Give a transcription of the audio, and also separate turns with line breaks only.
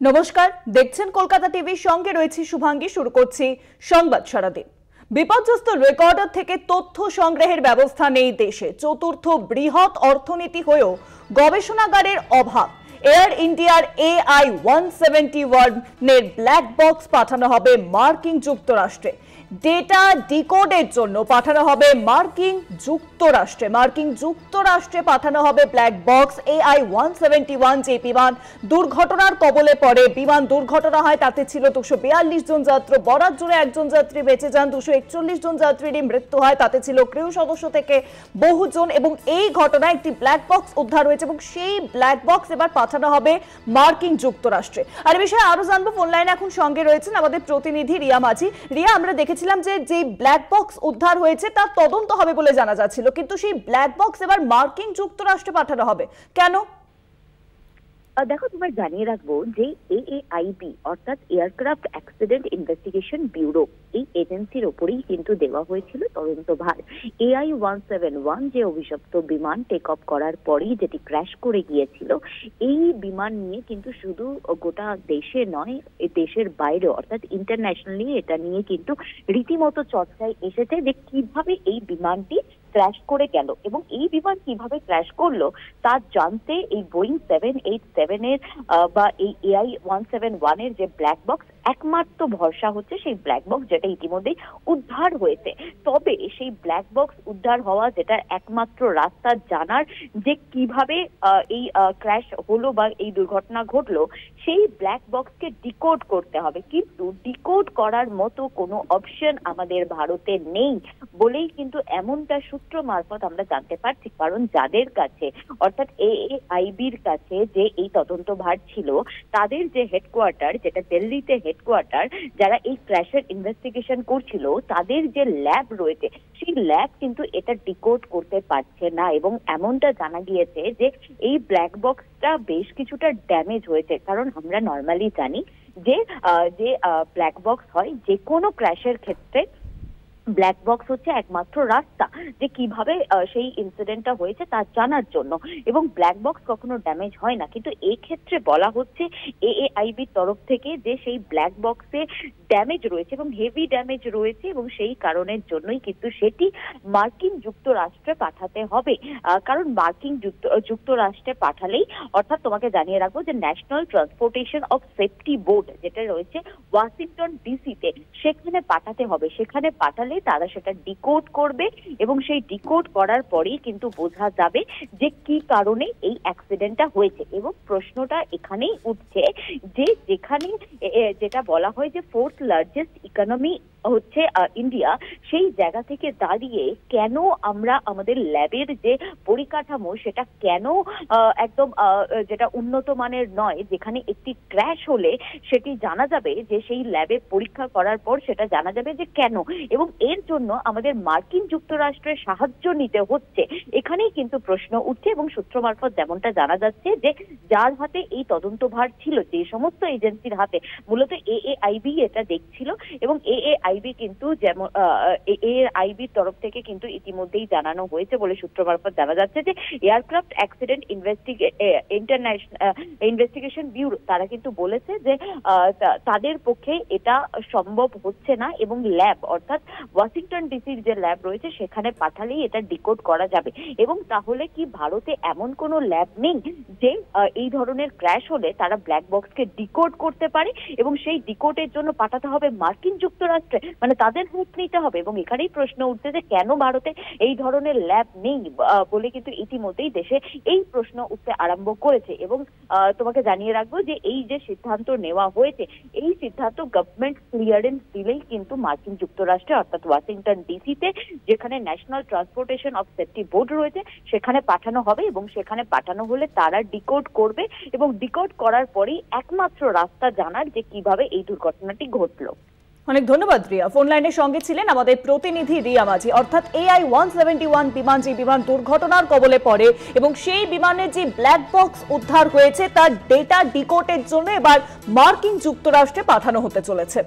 নমস্কার, দেখছেন কলকাতা টিভির সঙ্গে রয়েছে শুভাঙ্গী। শুরু করছি সংবাদ সারাদিন। বিপর্যস্ত রেকর্ডার থেকে তথ্য সংগ্রহের ব্যবস্থা নেই দেশে। চতুর্থ বৃহৎ অর্থনীতি হয়েও গবেষণাগারের অভাব। এয়ার ইন্ডিয়ার AI-171 এর ব্ল্যাক বক্স পাঠানো হবে মার্কিন যুক্তরাষ্ট্রে। ডেটা ডিকোডের জন্য পাঠানো হবে মার্কিন যুক্তরাষ্ট্রে পাঠানো হবে ব্ল্যাক বক্স। AI-171 যে বিমান দুর্ঘটনার কবলে পড়ে, বিমান দুর্ঘটনা হয়, তাতে ছিল 242 জন যাত্রী। বরাত জুড়ে একজন যাত্রী বেঁচে যান, 241 জন যাত্রীরই মৃত্যু হয়, তাতে ছিল ক্রিউ সদস্য থেকে বহুজন। এবং এই ঘটনায় একটি ব্ল্যাক বক্স উদ্ধার হয়েছে এবং সেই ব্ল্যাক বক্স এবার পাঠানো হবে মার্কিন যুক্তরাষ্ট্রে। আর এই বিষয়ে আরো জানবো, ফোন লাইনে এখন সঙ্গে রয়েছেন আমাদের প্রতিনিধি রিয়া মাঝি। রিয়া, আমরা দেখেছিলাম যে ব্ল্যাক বক্স উদ্ধার হয়েছে তার তদন্ত হবে বলে জানা যাচ্ছিল, কিন্তু সেই ব্ল্যাক বক্স এবার মার্কিন যুক্তরাষ্ট্রে পাঠানো হবে কেন?
দেখো, তোমার জানিয়ে রাখবো যে AAIB অর্থাৎ এয়ারক্রাফট অ্যাক্সিডেন্ট ইনভেস্টিগেশন ব্যুরো, এই এজেন্সির ওপরেই কিন্তু দেওয়া হয়েছিল তদন্তভার। AI-171 যে অভিশপ্ত বিমান টেক অফ করার পরেই যেটি ক্র্যাশ করে গিয়েছিল, এই বিমান নিয়ে কিন্তু শুধু গোটা দেশে নয়, দেশের বাইরেও অর্থাৎ ইন্টারন্যাশনালি এটা নিয়ে কিন্তু রীতিমতো চর্চায় এসেছে যে কিভাবে এই বিমানটি ক্র্যাশ করে গেল এবং এই বিমান কিভাবে ক্র্যাশ করলো তা জানতে এই বোয়িং 787 এর বা এই AI-171 এর যে ব্ল্যাক বক্স, একমাত্র ভরসা হচ্ছে সেই ব্ল্যাক বক্স যেটা ইতিমধ্যেই উদ্ধার হয়েছে। তবে সেই ব্ল্যাক বক্স উদ্ধার হওয়া যেটা একমাত্র রাস্তা জানার যে কিভাবে এই ক্র্যাশ হলো বা এই দুর্ঘটনা ঘটলো, সেই ব্ল্যাক বক্সকে ডিকোড করতে হবে। কিন্তু ডিকোড করার মতো কোনো অপশন আমাদের ভারতে নেই বলেই কিন্তু এমনটা সূত্র মারফত আমরা জানতে পারছি। কারণ যাদের কাছে অর্থাৎ AAIBর কাছে যে এই তদন্ত ভার ছিল, তাদের যে হেডকোয়ার্টার, যেটা দিল্লিতে হেডকোয়ার্টার, যারা এই ক্র্যাশের ইনভেস্টিগেশন করছিল, তাদের যে ল্যাব রয়েছে, সেই ল্যাব কিন্তু এটা ডিকোড করতে পারছে না। এবং এমনটা জানা গিয়েছে যে এই ব্ল্যাক বক্সটা বেশ কিছুটা ড্যামেজ হয়েছে। কারণ আমরা নর্মালি জানি যে ব্ল্যাক বক্স হয় যে কোনো ক্র্যাশের ক্ষেত্রে, ব্ল্যাক বক্স হচ্ছে একমাত্র রাস্তা যে কিভাবে সেই ইনসিডেন্টটা হয়েছে তা জানার জন্য, এবং ব্ল্যাক বক্স কখনো ড্যামেজ হয় না। কিন্তু এই ক্ষেত্রে বলা হচ্ছে AAIBর তরফ থেকে যে সেই ব্ল্যাক বক্সে ড্যামেজ রয়েছে এবং হেভি ড্যামেজ রয়েছে, এবং সেই কারণের জন্যই কিন্তু সেটি মার্কিন যুক্তরাষ্ট্রে পাঠাতে হবে। কারণ মার্কিন যুক্তরাষ্ট্রে পাঠালেই, অর্থাৎ তোমাকে জানিয়ে রাখবো যে national transportation of safety board যেটা রয়েছে ওয়াশিংটন ডিসিতে, সেখানে পাঠাতে হবে। সেখানে পাঠালে তারা সেটা ডিকোড করবে এবং সেই ডিকোড করার পরেই কিন্তু বোঝা যাবে যে কি কারণে এই অ্যাক্সিডেন্টটা হয়েছে। এবং প্রশ্নটা এখানেই উঠছে যে যেখানে যেটা বলা হয় যে ফোর্থ লার্জেস্ট ইকোনমি হচ্ছে ইন্ডিয়া, সেই জায়গা থেকে দাঁড়িয়ে কেন আমরা আমাদের ল্যাবের যে পরিকাঠামো সেটা কেন একদম যেটা উন্নত মানের নয়, যেখানে একটি ক্র্যাশ হলে সেটি জানা যাবে যে সেই ল্যাবে পরীক্ষা করার পর সেটা জানা যাবে যে কেন, এবং এর জন্য আমাদের মার্কিন যুক্তরাষ্ট্রের সাহায্য নিতে হচ্ছে। এখানেই কিন্তু প্রশ্ন উঠছে এবং সূত্র মারফত যেমনটা জানা যাচ্ছে যে যার হাতে এই তদন্তভার ছিল, যে সমস্ত এজেন্সির হাতে, মূলত AAIB এটা দেখছিল। এবং AAIB কিন্তু যেমন AAIBর তরফ থেকে কিন্তু ইতিমধ্যেই জানানো হয়েছে বলে সূত্র মারফত জানা যাচ্ছে যে এয়ারক্রাফট অ্যাক্সিডেন্ট ইনভেস্টিগেশন ব্যুরো, তারা কিন্তু বলেছে যে তাদের পক্ষে এটা সম্ভব হচ্ছে না এবং ল্যাব অর্থাৎ ওয়াশিংটন ডিসির যে ল্যাব রয়েছে সেখানে পাঠালেই এটা ডিকোড করা যাবে। এবং তাহলে কি ভারতে এমন কোনো ল্যাব নেই যে এই ধরনের ক্র্যাশ হলে তারা ব্ল্যাক বক্সকে ডিকোড করতে পারে এবং সেই ডিকোডের জন্য পাঠাতে হবে মার্কিন যুক্তরাষ্ট্রে, মানে তাদের হেল্প নিতে হবে? এবং এখানেই প্রশ্ন উঠছে যে কেন ভারতে এই ধরনের ল্যাব নেই বলে কিন্তু ইতিমধ্যেই দেশে এই প্রশ্ন উঠতে আরম্ভ করেছে। এবং তোমাকে জানিয়ে রাখবো যে এই যে সিদ্ধান্ত নেওয়া হয়েছে, এই সিদ্ধান্ত গভর্নমেন্ট ক্লিয়ারেন্স দিলেই কিন্তু মার্কিন যুক্তরাষ্ট্রে অর্থাৎ ওয়াশিংটন ডিসিতে, যেখানে national transportation of safety board রয়েছে, সেখানে পাঠানো হবে। এবং সেখানে পাঠানো হলে তারা ডিকোড করবে এবং ডিকোড করার পরেই একমাত্র রাস্তা জানার যে কিভাবে এই দুর্ঘটনাটি ঘটলো।
অনেক ধন্যবাদ রিয়া। ফোন লাইনের সঙ্গে ছিলেন আমাদের প্রতিনিধি রিয়া মাঝি। অর্থাৎ AI-171 বিমান, যে বিমান দুর্ঘটনার কবলে পড়ে এবং সেই বিমানের যে ব্ল্যাক বক্স উদ্ধার হয়েছে তার ডেটা ডিকোডের জন্য এবার মার্কিন যুক্তরাষ্ট্রে পাঠানো হতে চলেছে।